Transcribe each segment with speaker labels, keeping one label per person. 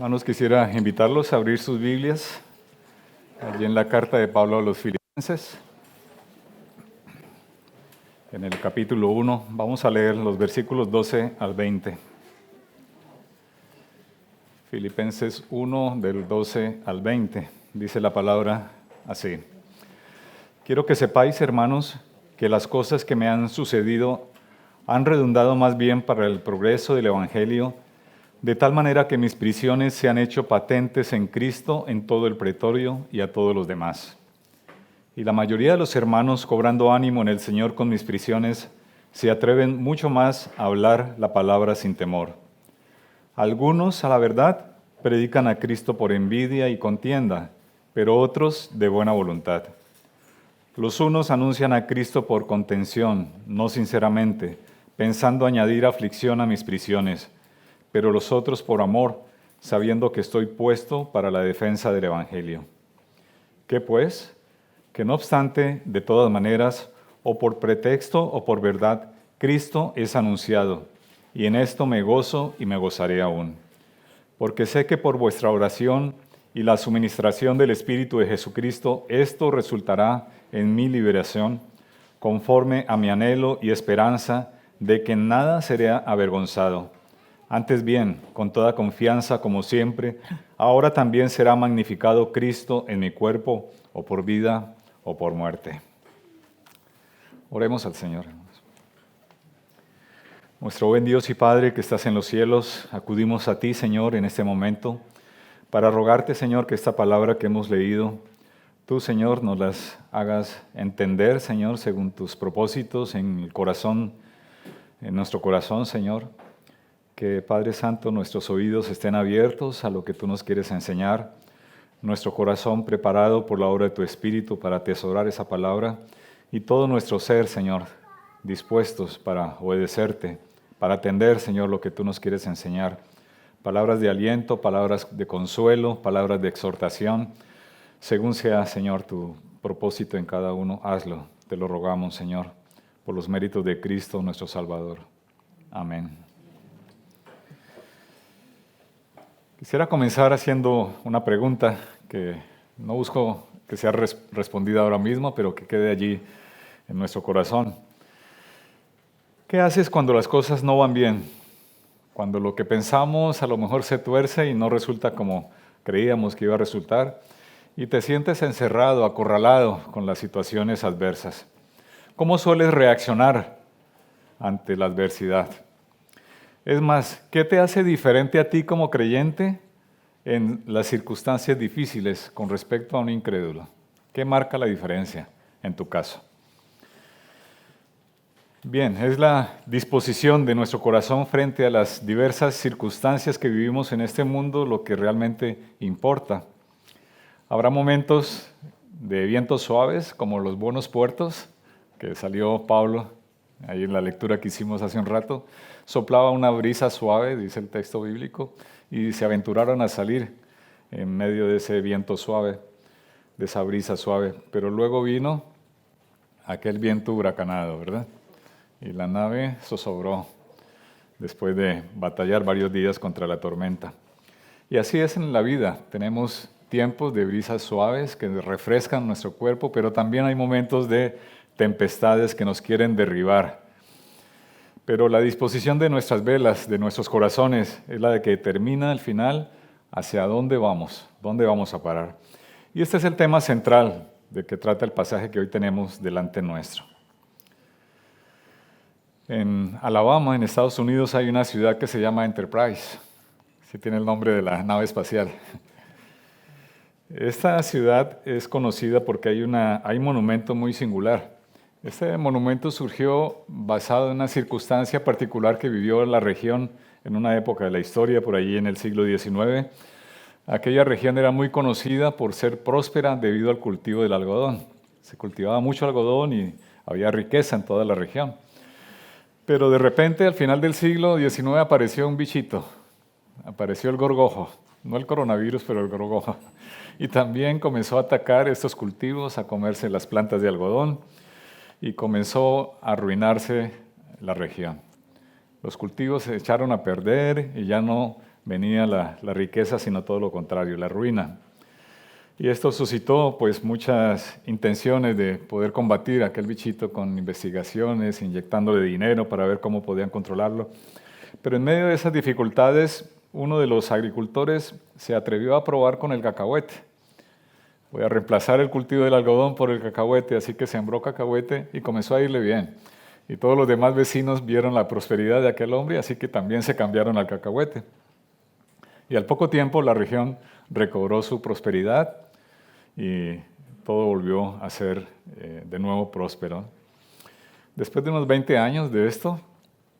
Speaker 1: Hermanos, quisiera invitarlos a abrir sus Biblias allí en la carta de Pablo a los Filipenses. En el capítulo 1 vamos a leer los versículos 12 al 20. Filipenses 1 del 12 al 20. Dice la palabra así. Quiero que sepáis, hermanos, que las cosas que me han sucedido han redundado más bien para el progreso del Evangelio, de tal manera que mis prisiones se han hecho patentes en Cristo en todo el pretorio y a todos los demás. Y la mayoría de los hermanos, cobrando ánimo en el Señor con mis prisiones, se atreven mucho más a hablar la palabra sin temor. Algunos, a la verdad, predican a Cristo por envidia y contienda, pero otros de buena voluntad. Los unos anuncian a Cristo por contención, no sinceramente, pensando añadir aflicción a mis prisiones, pero los otros por amor, sabiendo que estoy puesto para la defensa del Evangelio. ¿Qué pues? Que no obstante, de todas maneras, o por pretexto o por verdad, Cristo es anunciado, y en esto me gozo y me gozaré aún. Porque sé que por vuestra oración y la suministración del Espíritu de Jesucristo, esto resultará en mi liberación, conforme a mi anhelo y esperanza de que en nada seré avergonzado. Antes bien, con toda confianza, como siempre, ahora también será magnificado Cristo en mi cuerpo, o por vida, o por muerte. Oremos al Señor. Nuestro buen Dios y Padre que estás en los cielos, acudimos a ti, Señor, en este momento, para rogarte, Señor, que esta palabra que hemos leído, tú, Señor, nos las hagas entender, Señor, según tus propósitos en el corazón, en nuestro corazón, Señor. Que, Padre Santo, nuestros oídos estén abiertos a lo que tú nos quieres enseñar, nuestro corazón preparado por la obra de tu Espíritu para atesorar esa palabra y todo nuestro ser, Señor, dispuestos para obedecerte, para atender, Señor, lo que tú nos quieres enseñar. Palabras de aliento, palabras de consuelo, palabras de exhortación, según sea, Señor, tu propósito en cada uno, hazlo. Te lo rogamos, Señor, por los méritos de Cristo, nuestro Salvador. Amén. Quisiera comenzar haciendo una pregunta que no busco que sea respondida ahora mismo, pero que quede allí en nuestro corazón. ¿Qué haces cuando las cosas no van bien? Cuando lo que pensamos a lo mejor se tuerce y no resulta como creíamos que iba a resultar, y te sientes encerrado, acorralado con las situaciones adversas. ¿Cómo sueles reaccionar ante la adversidad? Es más, ¿qué te hace diferente a ti como creyente en las circunstancias difíciles con respecto a un incrédulo? ¿Qué marca la diferencia en tu caso? Bien, es la disposición de nuestro corazón frente a las diversas circunstancias que vivimos en este mundo lo que realmente importa. Habrá momentos de vientos suaves, como los buenos puertos, que salió Pablo ahí en la lectura que hicimos hace un rato. Soplaba una brisa suave, dice el texto bíblico, y se aventuraron a salir en medio de ese viento suave, de esa brisa suave. Pero luego vino aquel viento huracanado, ¿verdad? Y la nave zozobró después de batallar varios días contra la tormenta. Y así es en la vida. Tenemos tiempos de brisas suaves que refrescan nuestro cuerpo, pero también hay momentos de tempestades que nos quieren derribar. Pero la disposición de nuestras velas, de nuestros corazones, es la de que determina al final hacia dónde vamos a parar. Y este es el tema central de que trata el pasaje que hoy tenemos delante nuestro. En Alabama, en Estados Unidos, hay una ciudad que se llama Enterprise. Sí tiene el nombre de la nave espacial. Esta ciudad es conocida porque hay un monumento muy singular. Este monumento surgió basado en una circunstancia particular que vivió la región en una época de la historia, por allí en el siglo XIX. Aquella región era muy conocida por ser próspera debido al cultivo del algodón. Se cultivaba mucho algodón y había riqueza en toda la región. Pero de repente, al final del siglo XIX, apareció un bichito. Apareció el gorgojo. No el coronavirus, pero el gorgojo. Y también comenzó a atacar estos cultivos, a comerse las plantas de algodón, y comenzó a arruinarse la región. Los cultivos se echaron a perder y ya no venía la riqueza, sino todo lo contrario, la ruina. Y esto suscitó pues muchas intenciones de poder combatir a aquel bichito con investigaciones, inyectándole dinero para ver cómo podían controlarlo. Pero en medio de esas dificultades, uno de los agricultores se atrevió a probar con el cacahuete. Voy a reemplazar el cultivo del algodón por el cacahuete, así que sembró cacahuete y comenzó a irle bien. Y todos los demás vecinos vieron la prosperidad de aquel hombre, así que también se cambiaron al cacahuete. Y al poco tiempo la región recobró su prosperidad y todo volvió a ser de nuevo próspero. Después de unos 20 años de esto,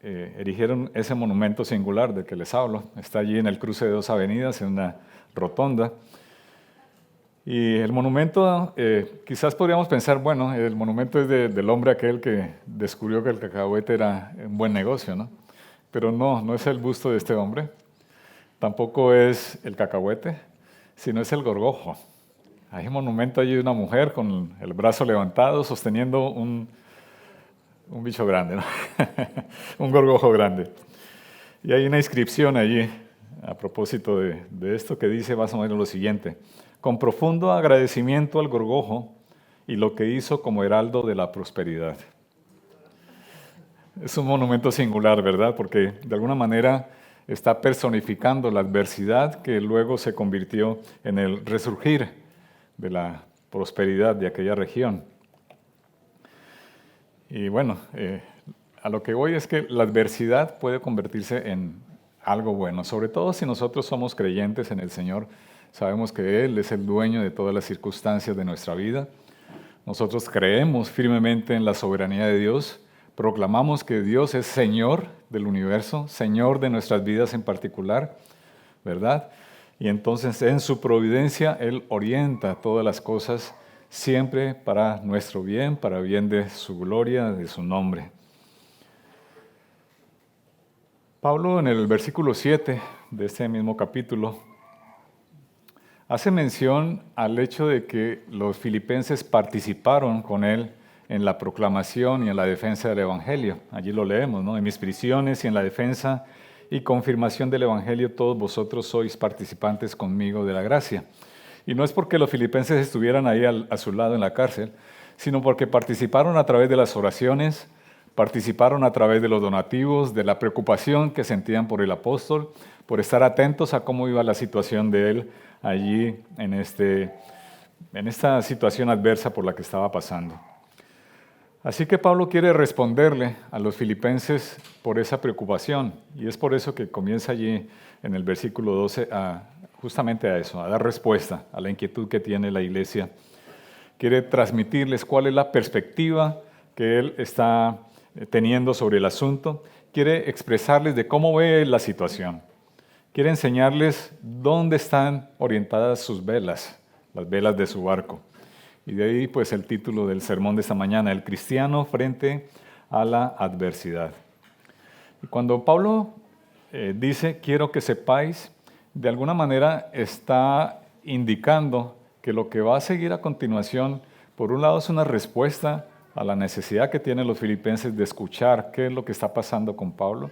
Speaker 1: erigieron ese monumento singular del que les hablo. Está allí en el cruce de dos avenidas, en una rotonda. Y el monumento, quizás podríamos pensar, bueno, el monumento es del hombre aquel que descubrió que el cacahuete era un buen negocio, ¿no? Pero no es el busto de este hombre, tampoco es el cacahuete, sino es el gorgojo. Hay un monumento allí de una mujer con el brazo levantado sosteniendo un bicho grande, ¿no? Un gorgojo grande. Y hay una inscripción allí a propósito de esto que dice más o menos lo siguiente: con profundo agradecimiento al gorgojo y lo que hizo como heraldo de la prosperidad. Es un monumento singular, ¿verdad? Porque de alguna manera está personificando la adversidad que luego se convirtió en el resurgir de la prosperidad de aquella región. Y bueno, a lo que voy es que la adversidad puede convertirse en algo bueno, sobre todo si nosotros somos creyentes en el Señor. Sabemos que Él es el dueño de todas las circunstancias de nuestra vida. Nosotros creemos firmemente en la soberanía de Dios, proclamamos que Dios es Señor del universo, Señor de nuestras vidas en particular, ¿verdad? Y entonces en su providencia Él orienta todas las cosas siempre para nuestro bien, para bien de su gloria, de su nombre. Pablo en el versículo 7 de este mismo capítulo hace mención al hecho de que los filipenses participaron con él en la proclamación y en la defensa del Evangelio. Allí lo leemos, ¿no? En mis prisiones y en la defensa y confirmación del Evangelio, todos vosotros sois participantes conmigo de la gracia. Y no es porque los filipenses estuvieran ahí a su lado en la cárcel, sino porque participaron a través de las oraciones, participaron a través de los donativos, de la preocupación que sentían por el apóstol, por estar atentos a cómo iba la situación de él allí en esta situación adversa por la que estaba pasando. Así que Pablo quiere responderle a los filipenses por esa preocupación, y es por eso que comienza allí en el versículo 12 justamente a eso, a dar respuesta a la inquietud que tiene la iglesia. Quiere transmitirles cuál es la perspectiva que él está teniendo sobre el asunto, quiere expresarles de cómo ve la situación, quiere enseñarles dónde están orientadas sus velas, las velas de su barco. Y de ahí pues el título del sermón de esta mañana, el cristiano frente a la adversidad. Y cuando Pablo dice, quiero que sepáis, de alguna manera está indicando que lo que va a seguir a continuación, por un lado es una respuesta a la necesidad que tienen los filipenses de escuchar qué es lo que está pasando con Pablo,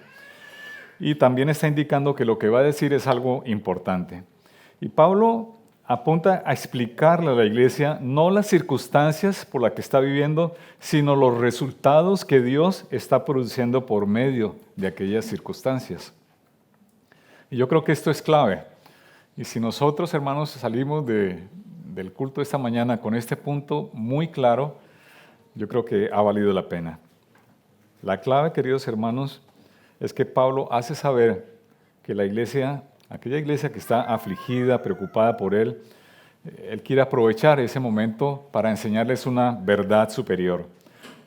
Speaker 1: y también está indicando que lo que va a decir es algo importante. Y Pablo apunta a explicarle a la iglesia no las circunstancias por las que está viviendo, sino los resultados que Dios está produciendo por medio de aquellas circunstancias. Y yo creo que esto es clave. Y si nosotros, hermanos, salimos del culto de esta mañana con este punto muy claro, yo creo que ha valido la pena. La clave, queridos hermanos, es que Pablo hace saber que la iglesia, aquella iglesia que está afligida, preocupada por él quiere aprovechar ese momento para enseñarles una verdad superior.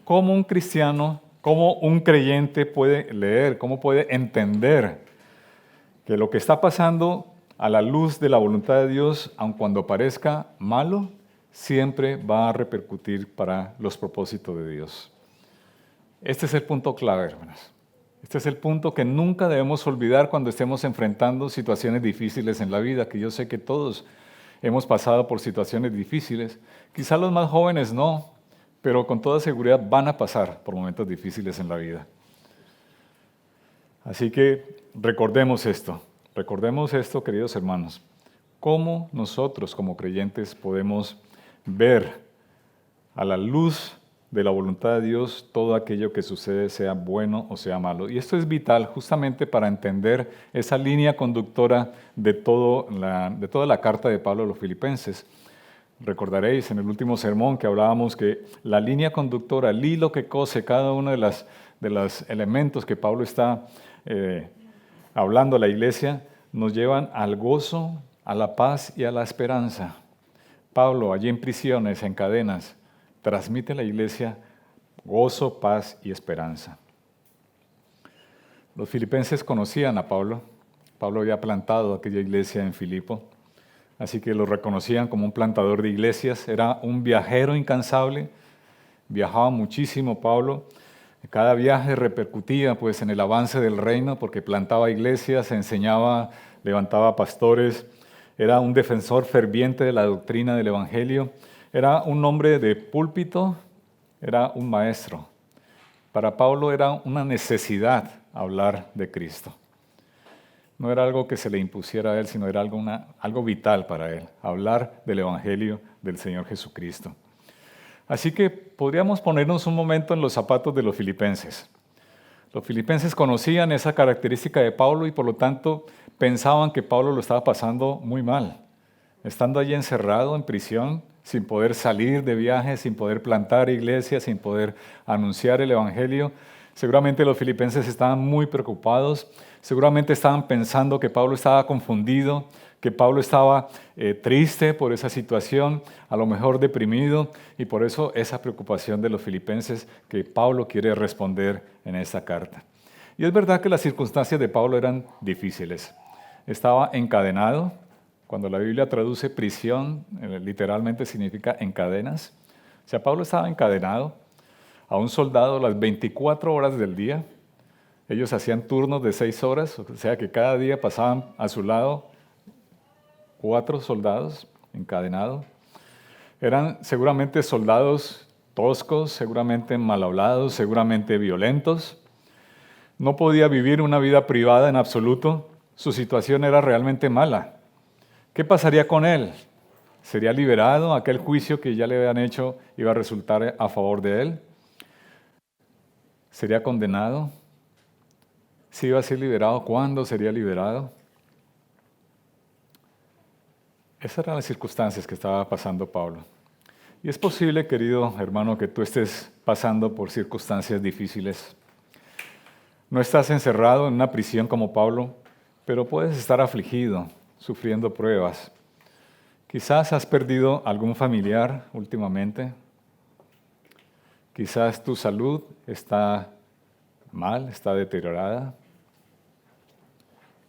Speaker 1: ¿Cómo un cristiano, cómo un creyente puede leer, cómo puede entender que lo que está pasando a la luz de la voluntad de Dios, aun cuando parezca malo, siempre va a repercutir para los propósitos de Dios? Este es el punto clave, hermanos. Este es el punto que nunca debemos olvidar cuando estemos enfrentando situaciones difíciles en la vida, que yo sé que todos hemos pasado por situaciones difíciles. Quizá los más jóvenes no, pero con toda seguridad van a pasar por momentos difíciles en la vida. Así que recordemos esto. Recordemos esto, queridos hermanos. ¿Cómo nosotros como creyentes podemos ver a la luz de la voluntad de Dios todo aquello que sucede, sea bueno o sea malo? Y esto es vital justamente para entender esa línea conductora de toda la carta de Pablo a los filipenses. Recordaréis en el último sermón que hablábamos que la línea conductora, el hilo que cose cada uno de los elementos que Pablo está hablando a la iglesia, nos llevan al gozo, a la paz y a la esperanza. Pablo, allí en prisiones, en cadenas, transmite a la iglesia gozo, paz y esperanza. Los filipenses conocían a Pablo. Pablo había plantado aquella iglesia en Filipo, así que lo reconocían como un plantador de iglesias. Era un viajero incansable, viajaba muchísimo Pablo. Cada viaje repercutía pues en el avance del reino porque plantaba iglesias, enseñaba, levantaba pastores, era un defensor ferviente de la doctrina del evangelio, era un hombre de púlpito, era un maestro. Para Pablo era una necesidad hablar de Cristo. No era algo que se le impusiera a él, sino era algo vital para él, hablar del evangelio del Señor Jesucristo. Así que podríamos ponernos un momento en los zapatos de los filipenses. Los filipenses conocían esa característica de Pablo y por lo tanto pensaban que Pablo lo estaba pasando muy mal. Estando allí encerrado en prisión, sin poder salir de viaje, sin poder plantar iglesias, sin poder anunciar el evangelio, seguramente los filipenses estaban muy preocupados, seguramente estaban pensando que Pablo estaba confundido, que Pablo estaba triste por esa situación, a lo mejor deprimido, y por eso esa preocupación de los filipenses que Pablo quiere responder en esta carta. Y es verdad que las circunstancias de Pablo eran difíciles. Estaba encadenado. Cuando la Biblia traduce prisión, literalmente significa en cadenas. O sea, Pablo estaba encadenado a un soldado las 24 horas del día. Ellos hacían turnos de 6 horas, o sea que cada día pasaban a su lado 4 soldados encadenados. Eran seguramente soldados toscos, seguramente mal hablados, seguramente violentos. No podía vivir una vida privada en absoluto. Su situación era realmente mala. ¿Qué pasaría con él? ¿Sería liberado? ¿Aquel juicio que ya le habían hecho iba a resultar a favor de él? ¿Sería condenado? ¿Si iba a ser liberado? ¿Cuándo sería liberado? Esas eran las circunstancias que estaba pasando Pablo. Y es posible, querido hermano, que tú estés pasando por circunstancias difíciles. No estás encerrado en una prisión como Pablo, pero puedes estar afligido, sufriendo pruebas. Quizás has perdido algún familiar últimamente. Quizás tu salud está mal, está deteriorada.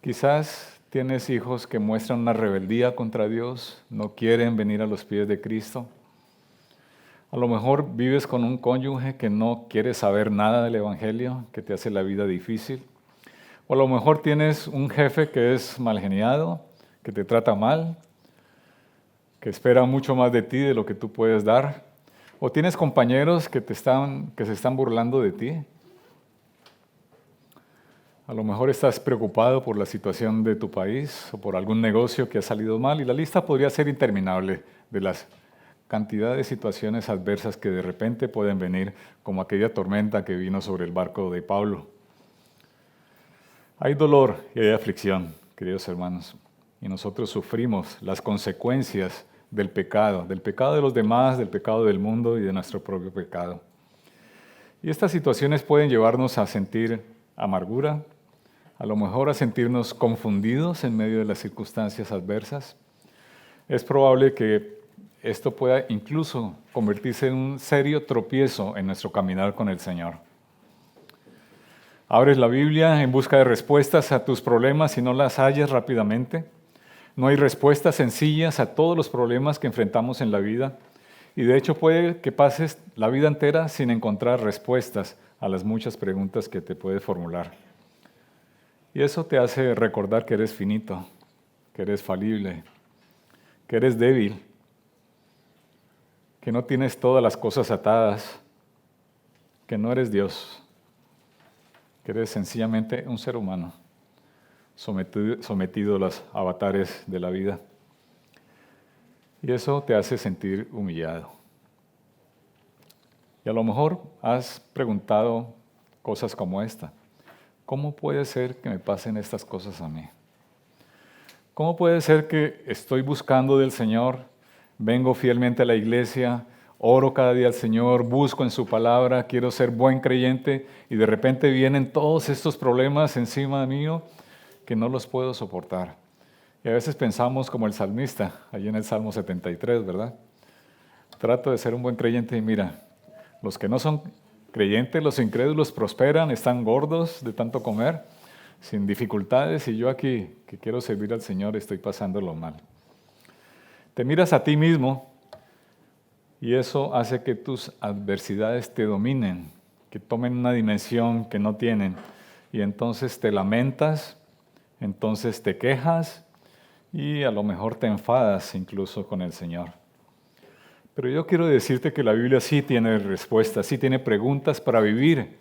Speaker 1: Quizás tienes hijos que muestran una rebeldía contra Dios, no quieren venir a los pies de Cristo. A lo mejor vives con un cónyuge que no quiere saber nada del Evangelio, que te hace la vida difícil. O a lo mejor tienes un jefe que es malgeniado, que te trata mal, que espera mucho más de ti de lo que tú puedes dar. O tienes compañeros que se están burlando de ti. A lo mejor estás preocupado por la situación de tu país o por algún negocio que ha salido mal y la lista podría ser interminable de las cantidad de situaciones adversas que de repente pueden venir, como aquella tormenta que vino sobre el barco de Pablo. Hay dolor y hay aflicción, queridos hermanos, y nosotros sufrimos las consecuencias del pecado de los demás, del pecado del mundo y de nuestro propio pecado. Y estas situaciones pueden llevarnos a sentir amargura, a lo mejor a sentirnos confundidos en medio de las circunstancias adversas. Es probable que esto pueda incluso convertirse en un serio tropiezo en nuestro caminar con el Señor. Abres la Biblia en busca de respuestas a tus problemas y no las hallas rápidamente. No hay respuestas sencillas a todos los problemas que enfrentamos en la vida. Y de hecho puede que pases la vida entera sin encontrar respuestas a las muchas preguntas que te puedes formular. Y eso te hace recordar que eres finito, que eres falible, que eres débil, que no tienes todas las cosas atadas, que no eres Dios, que eres sencillamente un ser humano sometido a los avatares de la vida. Y eso te hace sentir humillado. Y a lo mejor has preguntado cosas como esta. ¿Cómo puede ser que me pasen estas cosas a mí? ¿Cómo puede ser que estoy buscando del Señor, vengo fielmente a la iglesia, oro cada día al Señor, busco en su palabra, quiero ser buen creyente y de repente vienen todos estos problemas encima mío que no los puedo soportar? Y a veces pensamos como el salmista, allí en el Salmo 73, ¿verdad? Trato de ser un buen creyente y mira, los que no son creyentes, los incrédulos prosperan, están gordos de tanto comer, sin dificultades, y yo aquí, que quiero servir al Señor, estoy pasándolo mal. Te miras a ti mismo y eso hace que tus adversidades te dominen, que tomen una dimensión que no tienen, y entonces te lamentas, entonces te quejas y a lo mejor te enfadas incluso con el Señor. Pero yo quiero decirte que la Biblia sí tiene respuestas, sí tiene preguntas para vivir,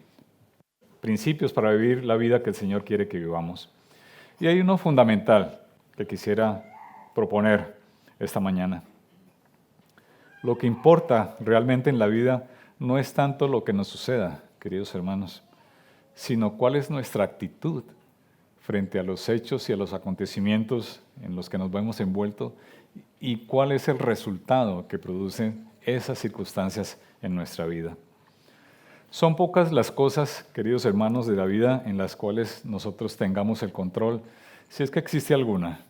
Speaker 1: principios para vivir la vida que el Señor quiere que vivamos. Y hay uno fundamental que quisiera proponer esta mañana. Lo que importa realmente en la vida no es tanto lo que nos suceda, queridos hermanos, sino cuál es nuestra actitud frente a los hechos y a los acontecimientos en los que nos vemos envueltos y cuál es el resultado que producen esas circunstancias en nuestra vida. Son pocas las cosas, queridos hermanos, de la vida en las cuales nosotros tengamos el control, si es que existe alguna.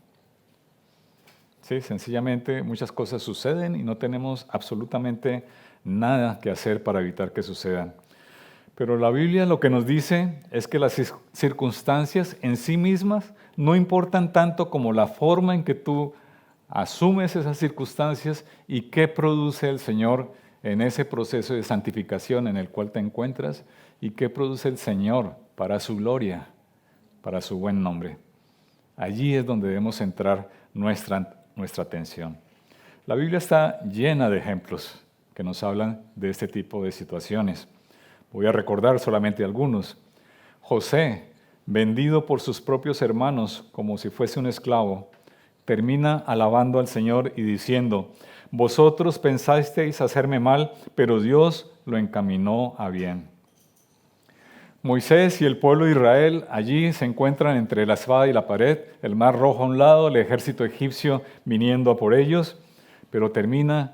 Speaker 1: Sí, sencillamente muchas cosas suceden y no tenemos absolutamente nada que hacer para evitar que sucedan. Pero la Biblia lo que nos dice es que las circunstancias en sí mismas no importan tanto como la forma en que tú asumes esas circunstancias y qué produce el Señor en ese proceso de santificación en el cual te encuentras y qué produce el Señor para su gloria, para su buen nombre. Allí es donde debemos centrar nuestra atención. La Biblia está llena de ejemplos que nos hablan de este tipo de situaciones. Voy a recordar solamente algunos. José, vendido por sus propios hermanos como si fuese un esclavo, termina alabando al Señor y diciendo: vosotros pensasteis hacerme mal, pero Dios lo encaminó a bien. Moisés y el pueblo de Israel allí se encuentran entre la espada y la pared, el mar rojo a un lado, el ejército egipcio viniendo a por ellos, pero termina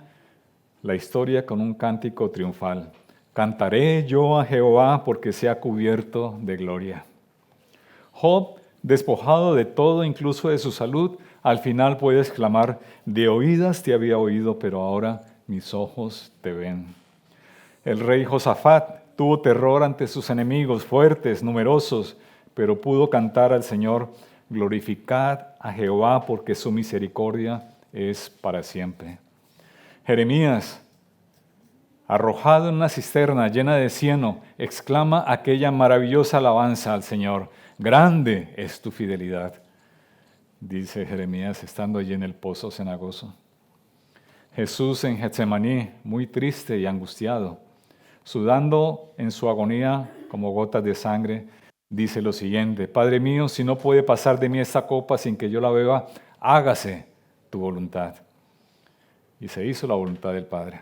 Speaker 1: la historia con un cántico triunfal. Cantaré yo a Jehová porque se ha cubierto de gloria. Job, despojado de todo, incluso de su salud, al final puede exclamar: de oídas te había oído, pero ahora mis ojos te ven. El rey Josafat tuvo terror ante sus enemigos fuertes, numerosos, pero pudo cantar al Señor: glorificad a Jehová porque su misericordia es para siempre. Jeremías, arrojado en una cisterna llena de cieno, exclama aquella maravillosa alabanza al Señor: grande es tu fidelidad. Dice Jeremías estando allí en el pozo cenagoso. Jesús en Getsemaní, muy triste y angustiado, sudando en su agonía como gotas de sangre, dice lo siguiente: Padre mío, si no puede pasar de mí esta copa sin que yo la beba, hágase tu voluntad. Y se hizo la voluntad del Padre.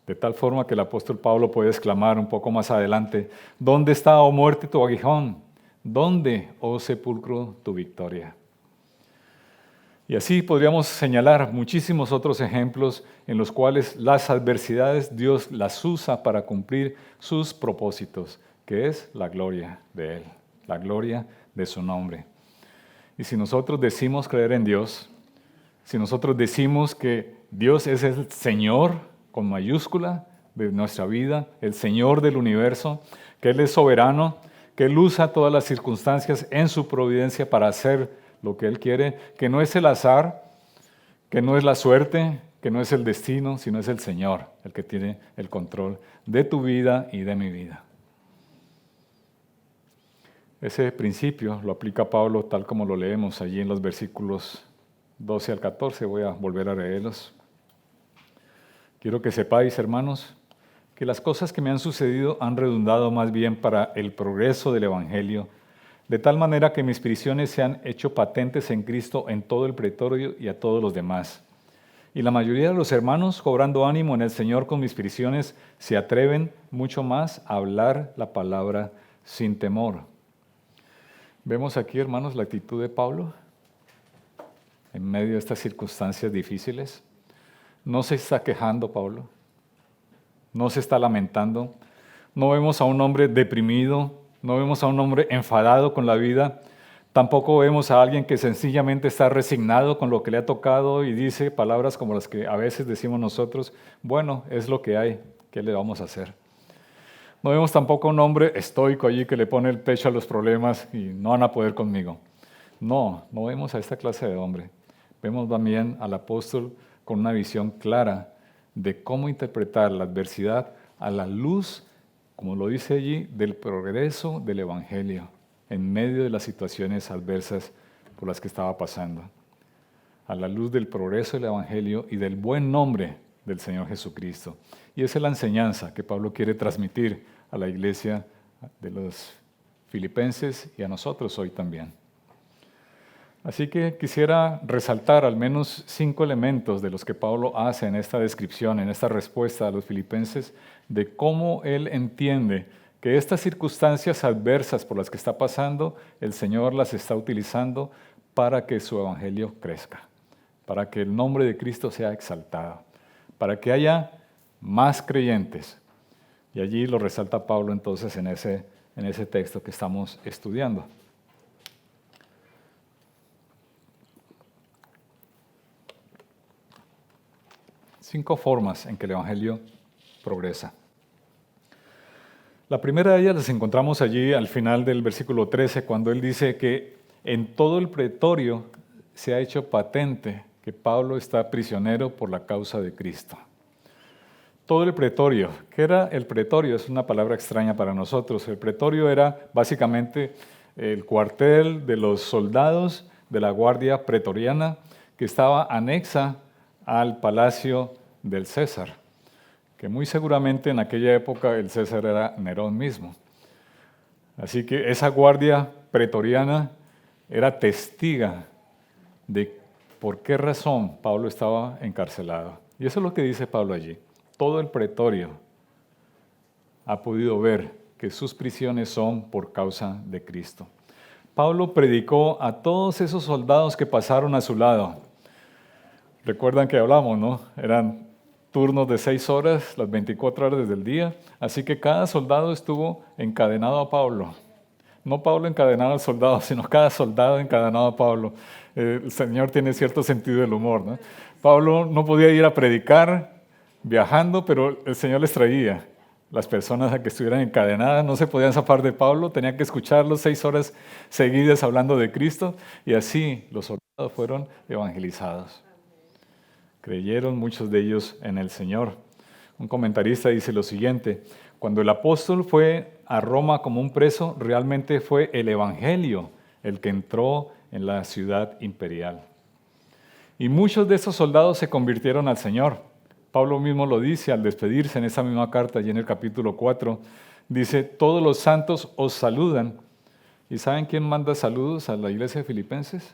Speaker 1: De tal forma que el apóstol Pablo puede exclamar un poco más adelante: ¿dónde está, oh muerte, tu aguijón? ¿Dónde, oh sepulcro, tu victoria? Y así podríamos señalar muchísimos otros ejemplos en los cuales las adversidades Dios las usa para cumplir sus propósitos, que es la gloria de Él, la gloria de su nombre. Y si nosotros decimos creer en Dios, si nosotros decimos que Dios es el Señor con mayúscula de nuestra vida, el Señor del universo, que Él es soberano, que Él usa todas las circunstancias en su providencia para hacer lo que Él quiere, que no es el azar, que no es la suerte, que no es el destino, sino es el Señor el que tiene el control de tu vida y de mi vida. Ese principio lo aplica Pablo tal como lo leemos allí en los versículos 12 al 14. Voy a volver a leerlos. Quiero que sepáis, hermanos, que las cosas que me han sucedido han redundado más bien para el progreso del Evangelio, de tal manera que mis prisiones se han hecho patentes en Cristo en todo el pretorio y a todos los demás. Y la mayoría de los hermanos, cobrando ánimo en el Señor con mis prisiones, se atreven mucho más a hablar la palabra sin temor. Vemos aquí, hermanos, la actitud de Pablo en medio de estas circunstancias difíciles. No se está quejando Pablo, no se está lamentando. No vemos a un hombre deprimido, no vemos a un hombre enfadado con la vida. Tampoco vemos a alguien que sencillamente está resignado con lo que le ha tocado y dice palabras como las que a veces decimos nosotros: bueno, es lo que hay, ¿qué le vamos a hacer? No vemos tampoco a un hombre estoico allí que le pone el pecho a los problemas y no van a poder conmigo. No vemos a esta clase de hombre. Vemos también al apóstol con una visión clara de cómo interpretar la adversidad a la luz, como lo dice allí, del progreso del Evangelio en medio de las situaciones adversas por las que estaba pasando. A la luz del progreso del Evangelio y del buen nombre del Señor Jesucristo. Y esa es la enseñanza que Pablo quiere transmitir a la iglesia de los filipenses y a nosotros hoy también. Así que quisiera resaltar al menos 5 elementos de los que Pablo hace en esta descripción, en esta respuesta a los filipenses, de cómo él entiende que estas circunstancias adversas por las que está pasando, el Señor las está utilizando para que su evangelio crezca, para que el nombre de Cristo sea exaltado, para que haya más creyentes. Y allí lo resalta Pablo entonces en ese texto que estamos estudiando. 5 formas en que el evangelio progresa. La primera de ellas las encontramos allí al final del versículo 13, cuando él dice que en todo el pretorio se ha hecho patente que Pablo está prisionero por la causa de Cristo. Todo el pretorio. ¿Qué era el pretorio? Es una palabra extraña para nosotros. El pretorio era básicamente el cuartel de los soldados de la guardia pretoriana que estaba anexa al palacio del César, que muy seguramente en aquella época el César era Nerón mismo. Así que esa guardia pretoriana era testiga de por qué razón Pablo estaba encarcelado. Y eso es lo que dice Pablo allí. Todo el pretorio ha podido ver que sus prisiones son por causa de Cristo. Pablo predicó a todos esos soldados que pasaron a su lado. Recuerdan que hablamos, ¿no? Eran turnos de 6 horas, las 24 horas del día, así que cada soldado estuvo encadenado a Pablo. No Pablo encadenado al soldado, sino cada soldado encadenado a Pablo. El Señor tiene cierto sentido del humor, ¿no? Pablo no podía ir a predicar viajando, pero el Señor les traía. Las personas a que estuvieran encadenadas no se podían zafar de Pablo, tenían que escucharlo 6 horas seguidas hablando de Cristo, y así los soldados fueron evangelizados. Creyeron muchos de ellos en el Señor. Un comentarista dice lo siguiente: cuando el apóstol fue a Roma como un preso, realmente fue el evangelio el que entró en la ciudad imperial. Y muchos de esos soldados se convirtieron al Señor. Pablo mismo lo dice al despedirse en esa misma carta, allí en el capítulo 4. Dice: todos los santos os saludan. ¿Y saben quién manda saludos a la iglesia de Filipenses?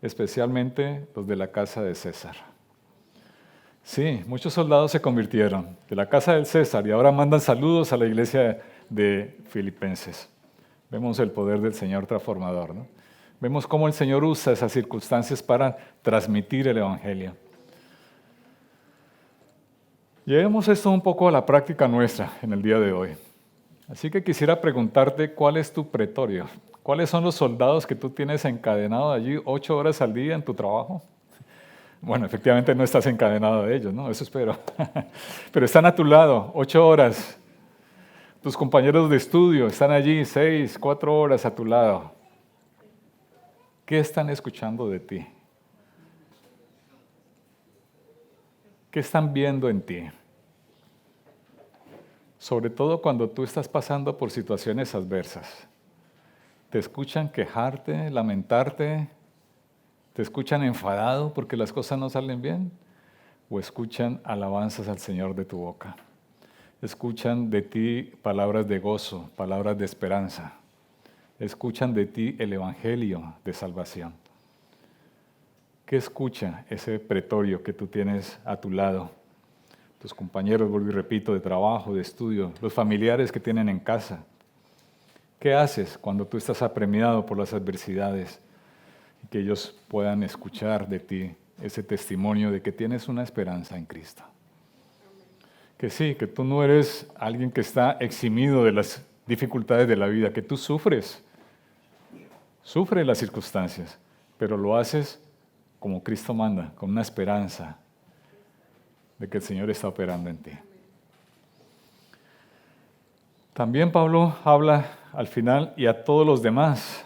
Speaker 1: Especialmente los de la casa de César. Sí, muchos soldados se convirtieron de la casa del César y ahora mandan saludos a la iglesia de Filipenses. Vemos el poder del Señor transformador, ¿no? Vemos cómo el Señor usa esas circunstancias para transmitir el evangelio. Llevemos esto un poco a la práctica nuestra en el día de hoy. Así que quisiera preguntarte, ¿cuál es tu pretorio? ¿Cuáles son los soldados que tú tienes encadenados allí 8 horas al día en tu trabajo? Bueno, efectivamente no estás encadenado a ellos, ¿no? Eso espero. Pero están a tu lado 8 horas. Tus compañeros de estudio están allí 6, 4 horas a tu lado. ¿Qué están escuchando de ti? ¿Qué están viendo en ti? Sobre todo cuando tú estás pasando por situaciones adversas. ¿Te escuchan quejarte, lamentarte? ¿Te escuchan enfadado porque las cosas no salen bien? ¿O escuchan alabanzas al Señor de tu boca? ¿Escuchan de ti palabras de gozo, palabras de esperanza? escuchan de ti el evangelio de salvación. ¿Qué escucha ese pretorio que tú tienes a tu lado? Tus compañeros, vuelvo y repito, de trabajo, de estudio, los familiares que tienen en casa. ¿Qué haces cuando tú estás apremiado por las adversidades? Y que ellos puedan escuchar de ti ese testimonio de que tienes una esperanza en Cristo. Que sí, que tú no eres alguien que está eximido de las dificultades de la vida, que tú sufres las circunstancias, pero lo haces como Cristo manda, con una esperanza de que el Señor está operando en ti. También Pablo habla al final y a todos los demás.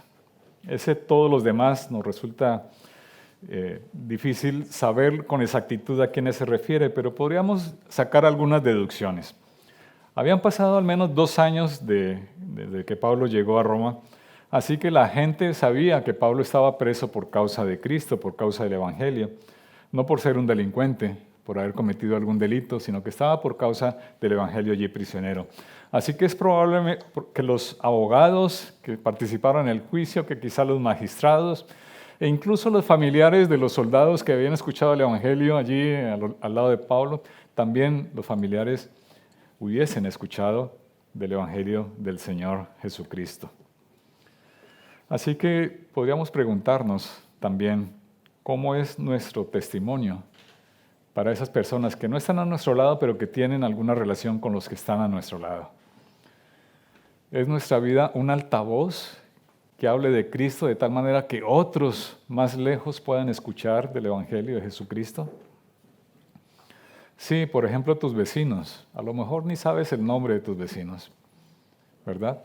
Speaker 1: Ese todos los demás nos resulta difícil saber con exactitud a quiénes se refiere, pero podríamos sacar algunas deducciones. Habían pasado al menos 2 años desde que Pablo llegó a Roma, así que la gente sabía que Pablo estaba preso por causa de Cristo, por causa del Evangelio, no por ser un delincuente, por haber cometido algún delito, sino que estaba por causa del Evangelio allí prisionero. Así que es probable que los abogados que participaron en el juicio, que quizá los magistrados, e incluso los familiares de los soldados que habían escuchado el Evangelio allí al lado de Pablo, también los familiares hubiesen escuchado del Evangelio del Señor Jesucristo. Así que podríamos preguntarnos también cómo es nuestro testimonio para esas personas que no están a nuestro lado, pero que tienen alguna relación con los que están a nuestro lado. ¿Es nuestra vida un altavoz que hable de Cristo de tal manera que otros más lejos puedan escuchar del Evangelio de Jesucristo? Sí, por ejemplo, tus vecinos. A lo mejor ni sabes el nombre de tus vecinos, ¿verdad?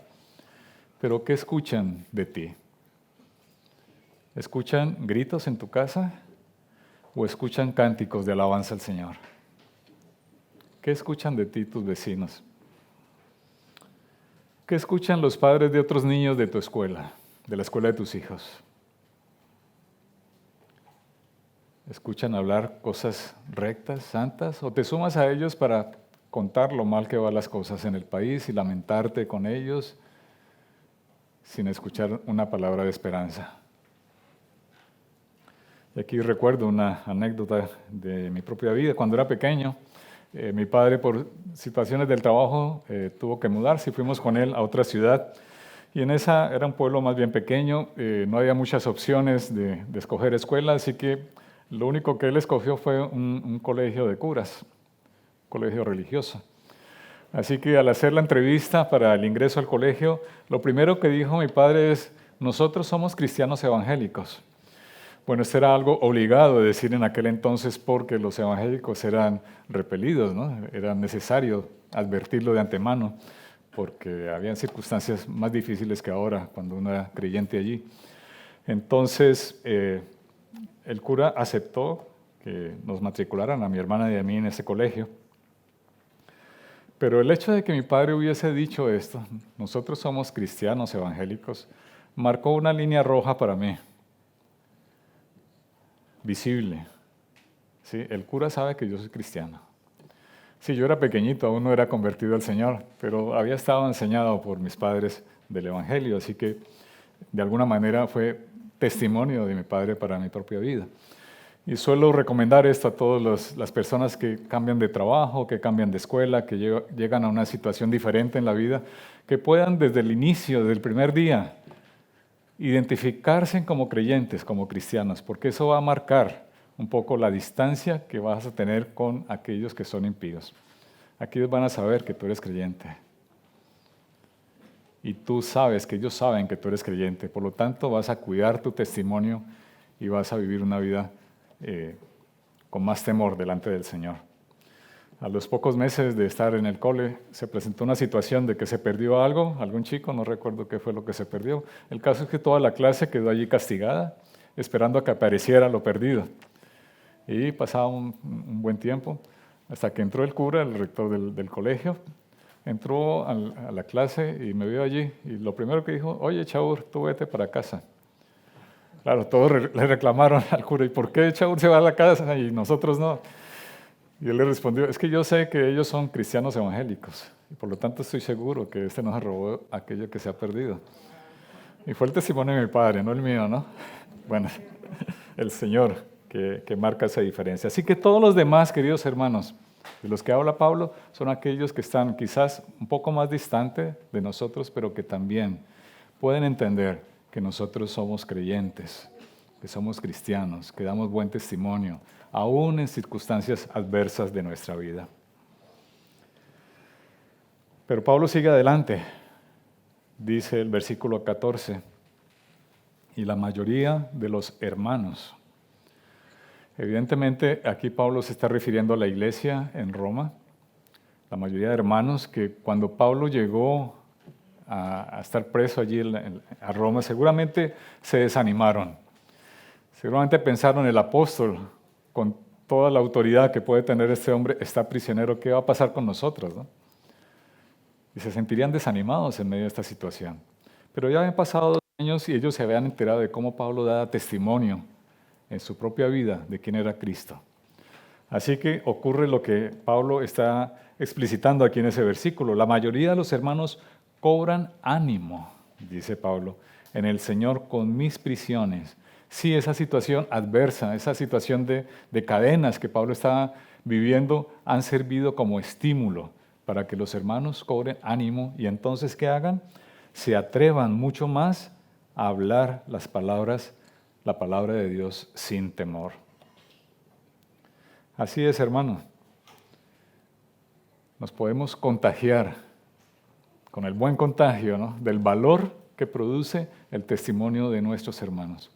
Speaker 1: Pero ¿qué escuchan de ti? ¿Escuchan gritos en tu casa o escuchan cánticos de alabanza al Señor? ¿Qué escuchan de ti tus vecinos? ¿Qué escuchan los padres de otros niños de tu escuela, de la escuela de tus hijos? ¿Escuchan hablar cosas rectas, santas? ¿O te sumas a ellos para contar lo mal que van las cosas en el país y lamentarte con ellos sin escuchar una palabra de esperanza? Y aquí recuerdo una anécdota de mi propia vida. Cuando era pequeño, mi padre, por situaciones del trabajo, tuvo que mudarse y fuimos con él a otra ciudad. Y en esa era un pueblo más bien pequeño, no había muchas opciones de escoger escuela, así que lo único que él escogió fue un colegio de curas, un colegio religioso. Así que al hacer la entrevista para el ingreso al colegio, lo primero que dijo mi padre es: nosotros somos cristianos evangélicos. Bueno, esto era algo obligado de decir en aquel entonces porque los evangélicos eran repelidos, ¿no? Era necesario advertirlo de antemano porque habían circunstancias más difíciles que ahora cuando uno era creyente allí. Entonces, el cura aceptó que nos matricularan a mi hermana y a mí en ese colegio. Pero el hecho de que mi padre hubiese dicho esto, nosotros somos cristianos evangélicos, marcó una línea roja para mí. Visible. ¿Sí? El cura sabe que yo soy cristiano. Sí, yo era pequeñito, aún no era convertido al Señor, pero había estado enseñado por mis padres del Evangelio, así que de alguna manera fue testimonio de mi padre para mi propia vida. Y suelo recomendar esto a todas las personas que cambian de trabajo, que cambian de escuela, que llegan a una situación diferente en la vida, que puedan desde el inicio, desde el primer día, identificarse como creyentes, como cristianos, porque eso va a marcar un poco la distancia que vas a tener con aquellos que son impíos. Aquellos van a saber que tú eres creyente. Y tú sabes que ellos saben que tú eres creyente. Por lo tanto, vas a cuidar tu testimonio y vas a vivir una vida con más temor delante del Señor. A los pocos meses de estar en el cole, se presentó una situación de que se perdió algo, algún chico, no recuerdo qué fue lo que se perdió. El caso es que toda la clase quedó allí castigada, esperando a que apareciera lo perdido. Y pasaba un buen tiempo, hasta que entró el cura, el rector del colegio, entró a la clase y me vio allí. Y lo primero que dijo: oye, Chaur, tú vete para casa. Claro, todos le reclamaron al cura: ¿y por qué Chaur se va a la casa y nosotros no? Y él le respondió: es que yo sé que ellos son cristianos evangélicos y por lo tanto estoy seguro que este no se robó aquello que se ha perdido. Y fue el testimonio de mi padre, no el mío, ¿no? Bueno, el Señor que marca esa diferencia. Así que todos los demás, queridos hermanos, de los que habla Pablo, son aquellos que están quizás un poco más distantes de nosotros, pero que también pueden entender que nosotros somos creyentes, que somos cristianos, que damos buen testimonio, aún en circunstancias adversas de nuestra vida. Pero Pablo sigue adelante, dice el versículo 14, y la mayoría de los hermanos. Evidentemente, aquí Pablo se está refiriendo a la iglesia en Roma, la mayoría de hermanos que cuando Pablo llegó a estar preso allí a Roma, seguramente se desanimaron. Seguramente pensaron, el apóstol, con toda la autoridad que puede tener este hombre, está prisionero, ¿qué va a pasar con nosotros, no? Y se sentirían desanimados en medio de esta situación. Pero ya habían pasado 2 años y ellos se habían enterado de cómo Pablo daba testimonio en su propia vida de quién era Cristo. Así que ocurre lo que Pablo está explicitando aquí en ese versículo. La mayoría de los hermanos cobran ánimo, dice Pablo, en el Señor con mis prisiones. Sí, esa situación adversa, esa situación de cadenas que Pablo estaba viviendo han servido como estímulo para que los hermanos cobren ánimo y entonces, ¿qué hagan? Se atrevan mucho más a hablar la palabra de Dios sin temor. Así es, hermano. Nos podemos contagiar con el buen contagio, ¿no?, del valor que produce el testimonio de nuestros hermanos.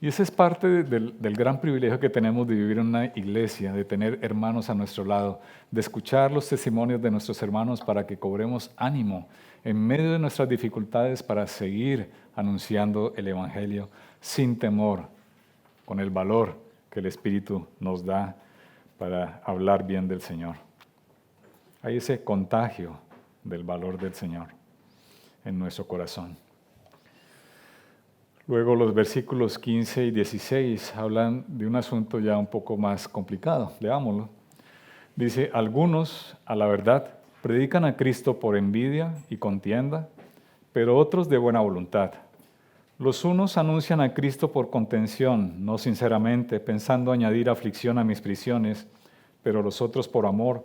Speaker 1: Y ese es parte del gran privilegio que tenemos de vivir en una iglesia, de tener hermanos a nuestro lado, de escuchar los testimonios de nuestros hermanos para que cobremos ánimo en medio de nuestras dificultades para seguir anunciando el Evangelio sin temor, con el valor que el Espíritu nos da para hablar bien del Señor. Hay ese contagio del valor del Señor en nuestro corazón. Luego los versículos 15 y 16 hablan de un asunto ya un poco más complicado. Leámoslo. Dice, algunos, a la verdad, predican a Cristo por envidia y contienda, pero otros de buena voluntad. Los unos anuncian a Cristo por contención, no sinceramente, pensando añadir aflicción a mis prisiones, pero los otros por amor,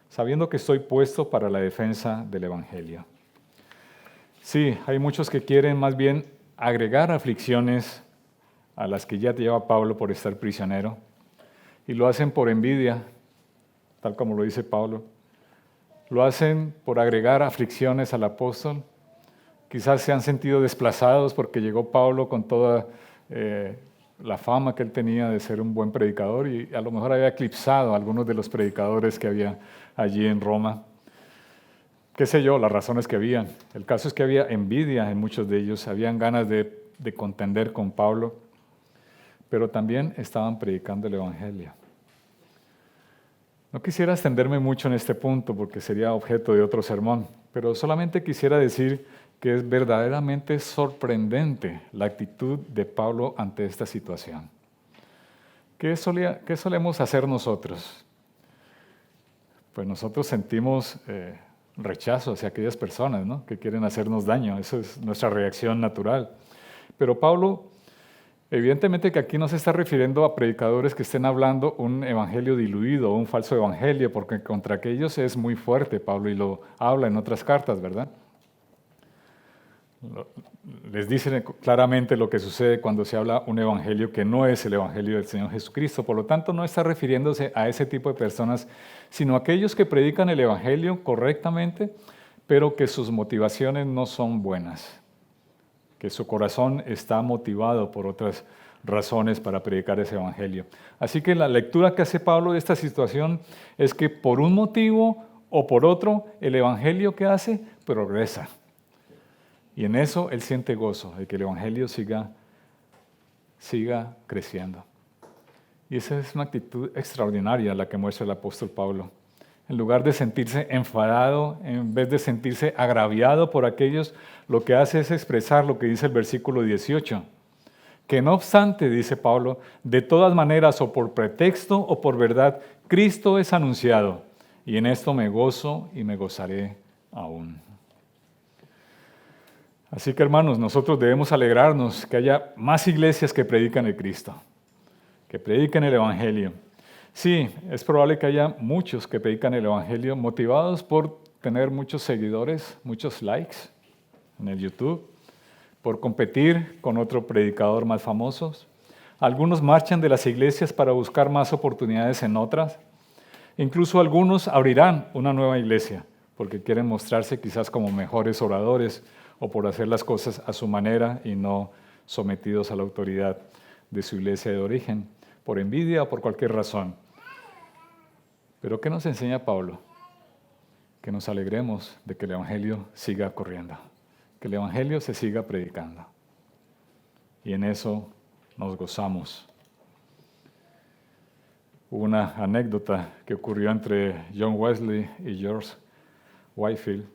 Speaker 1: sabiendo que estoy puesto para la defensa del Evangelio. Sí, hay muchos que quieren más bien agregar aflicciones a las que ya lleva Pablo por estar prisionero, y lo hacen por envidia, tal como lo dice Pablo. Lo hacen por agregar aflicciones al apóstol. Quizás se han sentido desplazados porque llegó Pablo con toda la fama que él tenía de ser un buen predicador y a lo mejor había eclipsado a algunos de los predicadores que había allí en Roma. Qué sé yo, las razones que habían. El caso es que había envidia en muchos de ellos, habían ganas de contender con Pablo, pero también estaban predicando el Evangelio. No quisiera extenderme mucho en este punto porque sería objeto de otro sermón, pero solamente quisiera decir que es verdaderamente sorprendente la actitud de Pablo ante esta situación. ¿Qué solemos hacer nosotros? Pues nosotros sentimos rechazo hacia aquellas personas, ¿no?, que quieren hacernos daño. Esa es nuestra reacción natural. Pero Pablo, evidentemente que aquí no se está refiriendo a predicadores que estén hablando un evangelio diluido o un falso evangelio, porque contra aquellos es muy fuerte Pablo y lo habla en otras cartas, ¿verdad? Les dice claramente lo que sucede cuando se habla un evangelio que no es el evangelio del Señor Jesucristo. Por lo tanto, no está refiriéndose a ese tipo de personas, sino a aquellos que predican el evangelio correctamente, pero que sus motivaciones no son buenas, que su corazón está motivado por otras razones para predicar ese evangelio. Así que la lectura que hace Pablo de esta situación es que por un motivo o por otro, el evangelio que hace progresa. Y en eso él siente gozo, de que el evangelio siga creciendo. Y esa es una actitud extraordinaria la que muestra el apóstol Pablo. En lugar de sentirse enfadado, en vez de sentirse agraviado por aquellos, lo que hace es expresar lo que dice el versículo 18. Que no obstante, dice Pablo, de todas maneras, o por pretexto o por verdad, Cristo es anunciado. Y en esto me gozo y me gozaré aún. Así que hermanos, nosotros debemos alegrarnos que haya más iglesias que predican el Cristo, que prediquen el Evangelio. Sí, es probable que haya muchos que predican el Evangelio motivados por tener muchos seguidores, muchos likes en el YouTube, por competir con otro predicador más famoso. Algunos marchan de las iglesias para buscar más oportunidades en otras. Incluso algunos abrirán una nueva iglesia porque quieren mostrarse quizás como mejores oradores o por hacer las cosas a su manera y no sometidos a la autoridad de su iglesia de origen, por envidia o por cualquier razón. Pero ¿qué nos enseña Pablo? Que nos alegremos de que el Evangelio siga corriendo, que el Evangelio se siga predicando. Y en eso nos gozamos. Hubo una anécdota que ocurrió entre John Wesley y George Whitefield.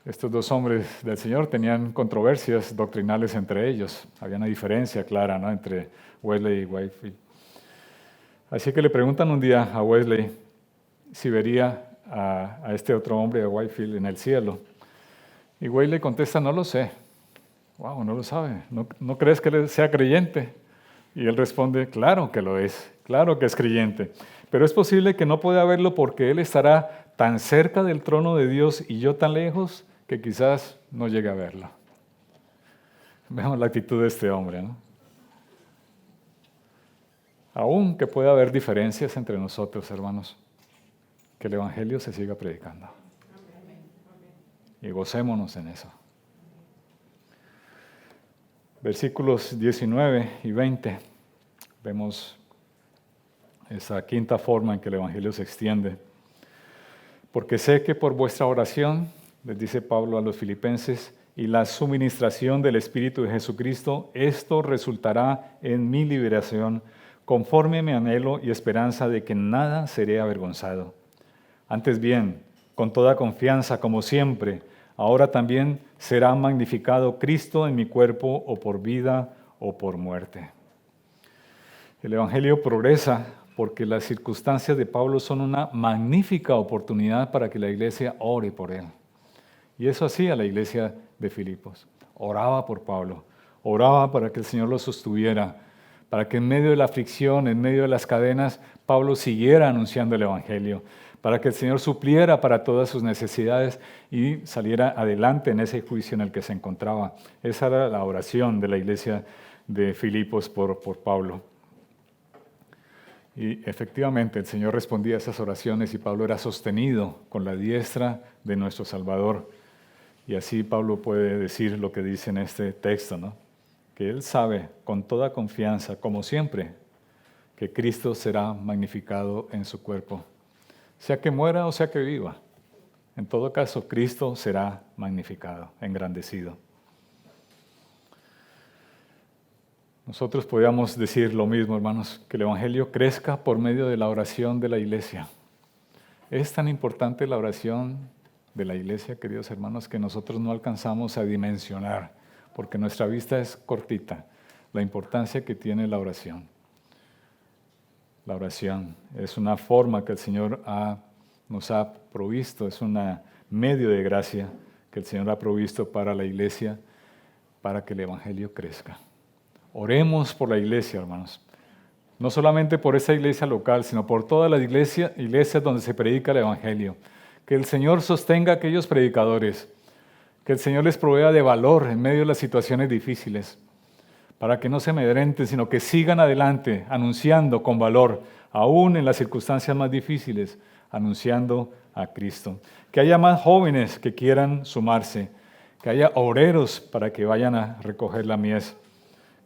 Speaker 1: Estos dos hombres del Señor tenían controversias doctrinales entre ellos. Había una diferencia clara, ¿no?, entre Wesley y Whitefield. Así que le preguntan un día a Wesley si vería a este otro hombre, a Whitefield, en el cielo. Y Wesley contesta, no lo sé. Wow, no lo sabe. ¿No crees que él sea creyente? Y él responde, claro que lo es, claro que es creyente. Pero es posible que no pueda verlo porque él estará tan cerca del trono de Dios y yo tan lejos que quizás no llegue a verlo. Veamos la actitud de este hombre, ¿no? Aún que pueda haber diferencias entre nosotros, hermanos, que el Evangelio se siga predicando. Y gocémonos en eso. Versículos 19 y 20, vemos esa quinta forma en que el Evangelio se extiende. Porque sé que por vuestra oración, les dice Pablo a los filipenses, y la suministración del Espíritu de Jesucristo, esto resultará en mi liberación, conforme a mi anhelo y esperanza de que nada seré avergonzado. Antes bien, con toda confianza, como siempre, ahora también será magnificado Cristo en mi cuerpo, o por vida o por muerte. El Evangelio progresa porque las circunstancias de Pablo son una magnífica oportunidad para que la iglesia ore por él. Y eso hacía la iglesia de Filipos. Oraba por Pablo, oraba para que el Señor lo sostuviera, para que en medio de la aflicción, en medio de las cadenas, Pablo siguiera anunciando el Evangelio, para que el Señor supliera para todas sus necesidades y saliera adelante en ese juicio en el que se encontraba. Esa era la oración de la iglesia de Filipos por Pablo. Y efectivamente el Señor respondía a esas oraciones y Pablo era sostenido con la diestra de nuestro Salvador. Y así Pablo puede decir lo que dice en este texto, ¿no?, que él sabe con toda confianza, como siempre, que Cristo será magnificado en su cuerpo. Sea que muera o sea que viva, en todo caso Cristo será magnificado, engrandecido. Nosotros podríamos decir lo mismo, hermanos, que el Evangelio crezca por medio de la oración de la iglesia. Es tan importante la oración de la iglesia, queridos hermanos, que nosotros no alcanzamos a dimensionar, porque nuestra vista es cortita, la importancia que tiene la oración. La oración es una forma que el Señor nos ha provisto, es un medio de gracia que el Señor ha provisto para la iglesia, para que el Evangelio crezca. Oremos por la iglesia, hermanos. No solamente por esa iglesia local, sino por todas las iglesias donde se predica el Evangelio. Que el Señor sostenga a aquellos predicadores, que el Señor les provea de valor en medio de las situaciones difíciles, para que no se amedrenten, sino que sigan adelante, anunciando con valor, aún en las circunstancias más difíciles, anunciando a Cristo. Que haya más jóvenes que quieran sumarse, que haya obreros para que vayan a recoger la mies.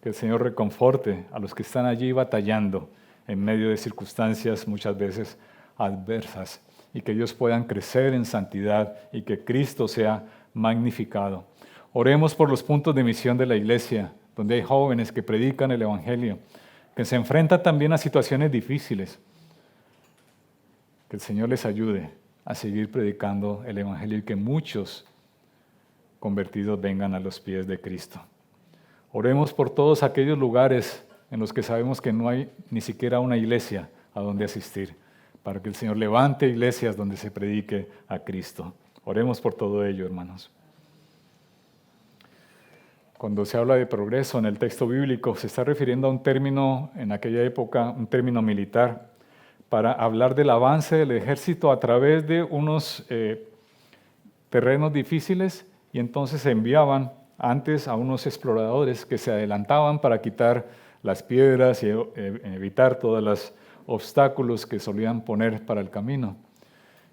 Speaker 1: Que el Señor reconforte a los que están allí batallando en medio de circunstancias muchas veces adversas y que ellos puedan crecer en santidad y que Cristo sea magnificado. Oremos por los puntos de misión de la iglesia, donde hay jóvenes que predican el Evangelio, que se enfrentan también a situaciones difíciles. Que el Señor les ayude a seguir predicando el Evangelio y que muchos convertidos vengan a los pies de Cristo. Oremos por todos aquellos lugares en los que sabemos que no hay ni siquiera una iglesia a donde asistir, para que el Señor levante iglesias donde se predique a Cristo. Oremos por todo ello, hermanos. Cuando se habla de progreso en el texto bíblico, se está refiriendo a un término, en aquella época, un término militar, para hablar del avance del ejército a través de unos terrenos difíciles, y entonces se enviaban antes a unos exploradores que se adelantaban para quitar las piedras y evitar todos los obstáculos que solían poner para el camino.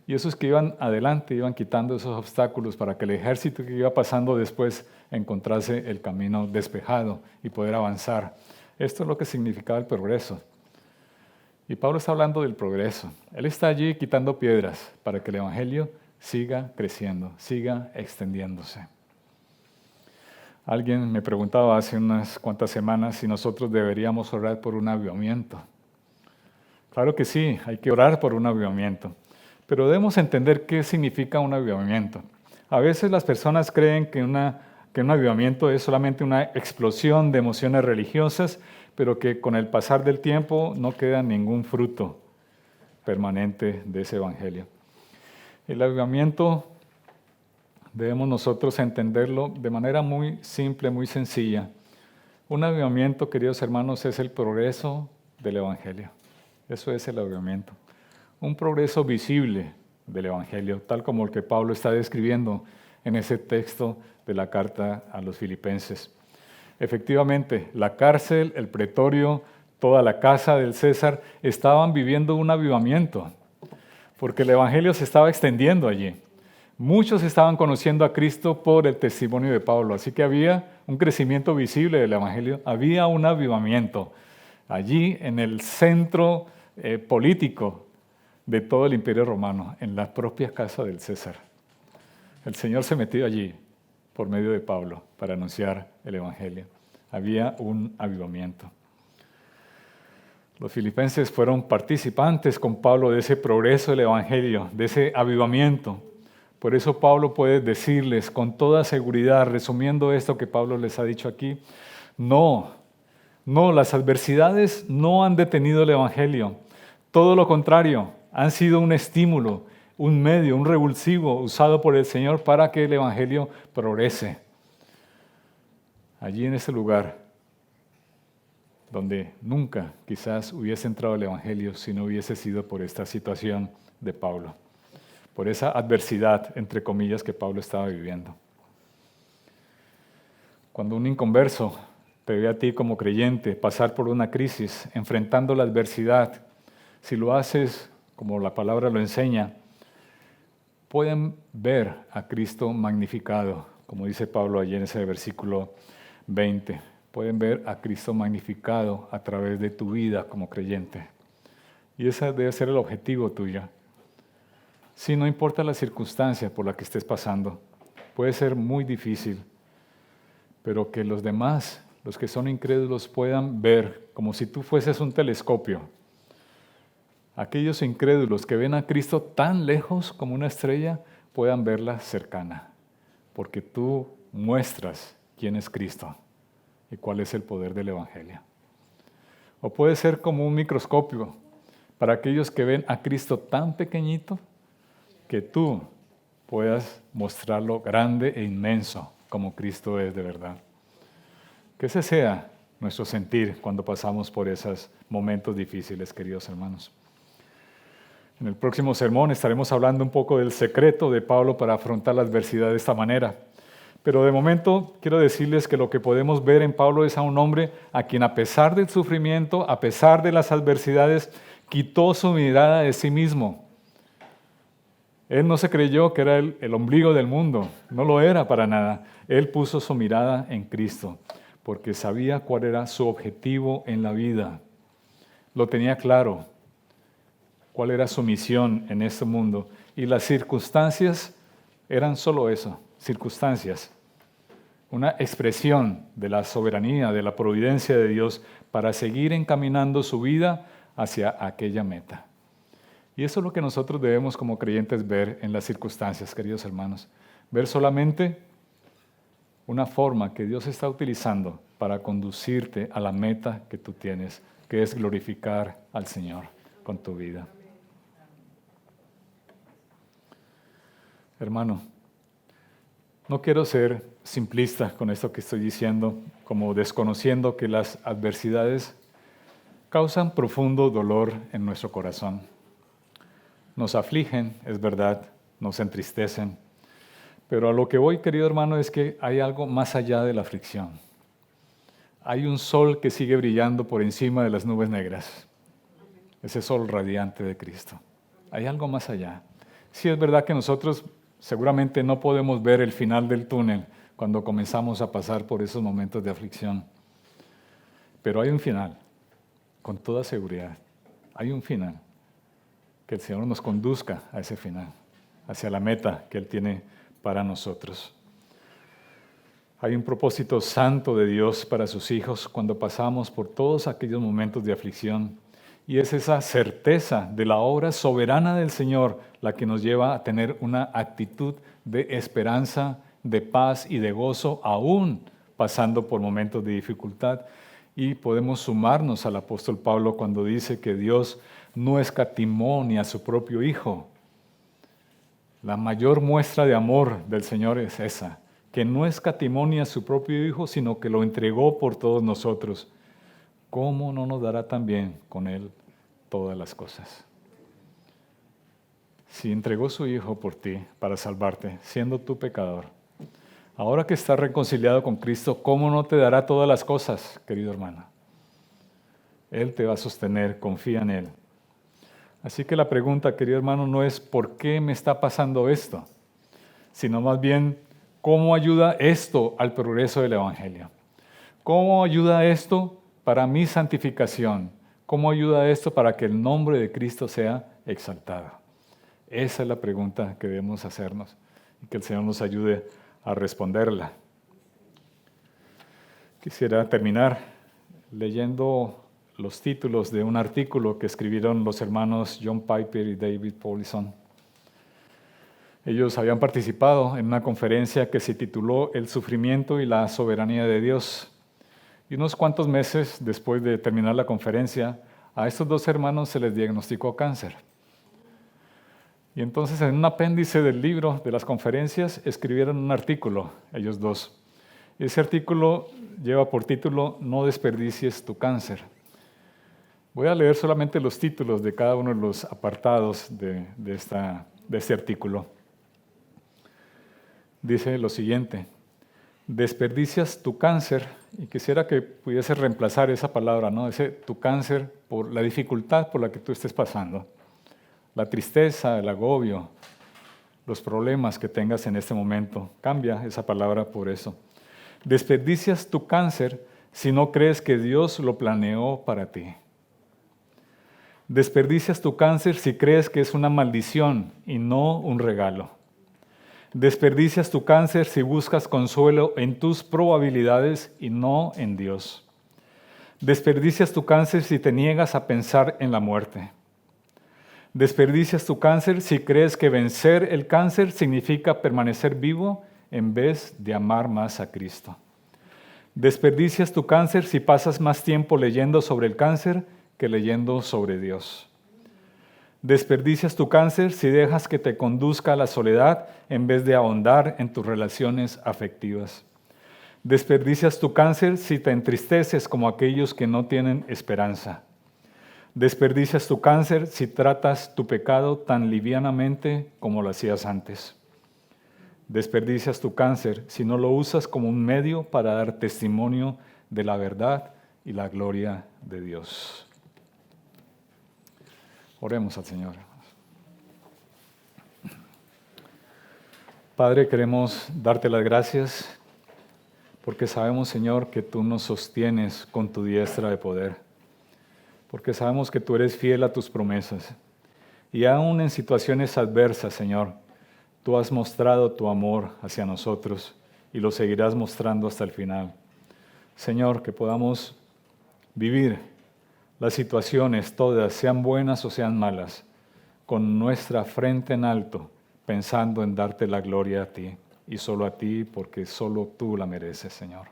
Speaker 1: Y esos que iban adelante iban quitando esos obstáculos para que el ejército que iba pasando después encontrase el camino despejado y poder avanzar. Esto es lo que significaba el progreso. Y Pablo está hablando del progreso. Él está allí quitando piedras para que el evangelio siga creciendo, siga extendiéndose. Alguien me preguntaba hace unas cuantas semanas si nosotros deberíamos orar por un avivamiento. Claro que sí, hay que orar por un avivamiento, pero debemos entender qué significa un avivamiento. A veces las personas creen que un avivamiento es solamente una explosión de emociones religiosas, pero que con el pasar del tiempo no queda ningún fruto permanente de ese evangelio. El avivamiento debemos nosotros entenderlo de manera muy simple, muy sencilla. Un avivamiento, queridos hermanos, es el progreso del evangelio. Eso es el avivamiento. Un progreso visible del evangelio, tal como el que Pablo está describiendo en ese texto de la carta a los Filipenses. Efectivamente, la cárcel, el pretorio, toda la casa del César estaban viviendo un avivamiento, porque el evangelio se estaba extendiendo allí. Muchos estaban conociendo a Cristo por el testimonio de Pablo, así que había un crecimiento visible del evangelio, había un avivamiento allí en el centro político de todo el imperio romano, en la propia casa del César. El Señor se metió allí por medio de Pablo para anunciar el evangelio. Había un avivamiento. Los filipenses fueron participantes con Pablo de ese progreso del evangelio, de ese avivamiento. Por eso Pablo puede decirles con toda seguridad, resumiendo esto que Pablo les ha dicho aquí, no, las adversidades no han detenido el evangelio. Todo lo contrario, han sido un estímulo, un medio, un revulsivo usado por el Señor para que el evangelio progrese. Allí en ese lugar donde nunca quizás hubiese entrado el evangelio si no hubiese sido por esta situación de Pablo, por esa adversidad, entre comillas, que Pablo estaba viviendo. Cuando un inconverso te ve a ti como creyente pasar por una crisis, enfrentando la adversidad, si lo haces como la palabra lo enseña, pueden ver a Cristo magnificado, como dice Pablo allí en ese versículo 20. Pueden ver a Cristo magnificado a través de tu vida como creyente. Y ese debe ser el objetivo tuyo. Sí, no importa la circunstancia por la que estés pasando, puede ser muy difícil, pero que los demás, los que son incrédulos, puedan ver como si tú fueses un telescopio. Aquellos incrédulos que ven a Cristo tan lejos como una estrella, puedan verla cercana, porque tú muestras quién es Cristo y cuál es el poder del evangelio. O puede ser como un microscopio para aquellos que ven a Cristo tan pequeñito que tú puedas mostrarlo grande e inmenso como Cristo es de verdad. Que ese sea nuestro sentir cuando pasamos por esos momentos difíciles, queridos hermanos. En el próximo sermón estaremos hablando un poco del secreto de Pablo para afrontar la adversidad de esta manera. Pero de momento quiero decirles que lo que podemos ver en Pablo es a un hombre a quien, a pesar del sufrimiento, a pesar de las adversidades, quitó su mirada de sí mismo. Él no se creyó que era el ombligo del mundo, no lo era para nada. Él puso su mirada en Cristo, porque sabía cuál era su objetivo en la vida. Lo tenía claro, cuál era su misión en este mundo. Y las circunstancias eran solo eso, circunstancias. Una expresión de la soberanía, de la providencia de Dios para seguir encaminando su vida hacia aquella meta. Y eso es lo que nosotros debemos como creyentes ver en las circunstancias, queridos hermanos. Ver solamente una forma que Dios está utilizando para conducirte a la meta que tú tienes, que es glorificar al Señor con tu vida. Hermano, No quiero ser simplista con esto que estoy diciendo, como desconociendo que las adversidades causan profundo dolor en nuestro corazón. Nos afligen, es verdad, nos entristecen, pero a lo que voy, querido hermano, es que hay algo más allá de la aflicción. Hay un sol que sigue brillando por encima de las nubes negras, ese sol radiante de Cristo. Hay algo más allá. Sí, es verdad que nosotros seguramente no podemos ver el final del túnel cuando comenzamos a pasar por esos momentos de aflicción, pero hay un final, con toda seguridad. Hay un final. Que el Señor nos conduzca a ese final, hacia la meta que Él tiene para nosotros. Hay un propósito santo de Dios para sus hijos cuando pasamos por todos aquellos momentos de aflicción, y es esa certeza de la obra soberana del Señor la que nos lleva a tener una actitud de esperanza, de paz y de gozo, aún pasando por momentos de dificultad. Y podemos sumarnos al apóstol Pablo cuando dice que Dios no escatimó ni a su propio Hijo. La mayor muestra de amor del Señor es esa, que no escatimó ni a su propio Hijo, sino que lo entregó por todos nosotros. ¿Cómo no nos dará también con Él todas las cosas? Si entregó su Hijo por ti para salvarte, siendo tú pecador, ahora que estás reconciliado con Cristo, ¿cómo no te dará todas las cosas, querido hermano? Él te va a sostener, confía en Él. Así que la pregunta, querido hermano, no es ¿por qué me está pasando esto?, sino más bien, ¿cómo ayuda esto al progreso del Evangelio? ¿Cómo ayuda esto para mi santificación? ¿Cómo ayuda esto para que el nombre de Cristo sea exaltado? Esa es la pregunta que debemos hacernos y que el Señor nos ayude a responderla. Quisiera terminar leyendo los títulos de un artículo que escribieron los hermanos John Piper y David Paulison. Ellos habían participado en una conferencia que se tituló El sufrimiento y la soberanía de Dios. Y unos cuantos meses después de terminar la conferencia, a estos dos hermanos se les diagnosticó cáncer. Y entonces en un apéndice del libro de las conferencias escribieron un artículo, ellos dos. Ese artículo lleva por título No desperdicies tu cáncer. Voy a leer solamente los títulos de cada uno de los apartados de este artículo. Dice lo siguiente: desperdicias tu cáncer, y quisiera que pudiese reemplazar esa palabra, ¿no? Ese tu cáncer por la dificultad por la que tú estés pasando, la tristeza, el agobio, los problemas que tengas en este momento. Cambia esa palabra por eso. Desperdicias tu cáncer si no crees que Dios lo planeó para ti. Desperdicias tu cáncer si crees que es una maldición y no un regalo. Desperdicias tu cáncer si buscas consuelo en tus probabilidades y no en Dios. Desperdicias tu cáncer si te niegas a pensar en la muerte. Desperdicias tu cáncer si crees que vencer el cáncer significa permanecer vivo en vez de amar más a Cristo. Desperdicias tu cáncer si pasas más tiempo leyendo sobre el cáncer que leyendo sobre Dios. Desperdicias tu cáncer si dejas que te conduzca a la soledad en vez de ahondar en tus relaciones afectivas. Desperdicias tu cáncer si te entristeces como aquellos que no tienen esperanza. Desperdicias tu cáncer si tratas tu pecado tan livianamente como lo hacías antes. Desperdicias tu cáncer si no lo usas como un medio para dar testimonio de la verdad y la gloria de Dios. Oremos al Señor. Padre, queremos darte las gracias porque sabemos, Señor, que tú nos sostienes con tu diestra de poder, porque sabemos que tú eres fiel a tus promesas. Y aún en situaciones adversas, Señor, tú has mostrado tu amor hacia nosotros y lo seguirás mostrando hasta el final. Señor, que podamos vivir las situaciones todas, sean buenas o sean malas, con nuestra frente en alto, pensando en darte la gloria a ti y solo a ti, porque solo tú la mereces, Señor.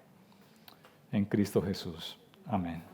Speaker 1: En Cristo Jesús. Amén.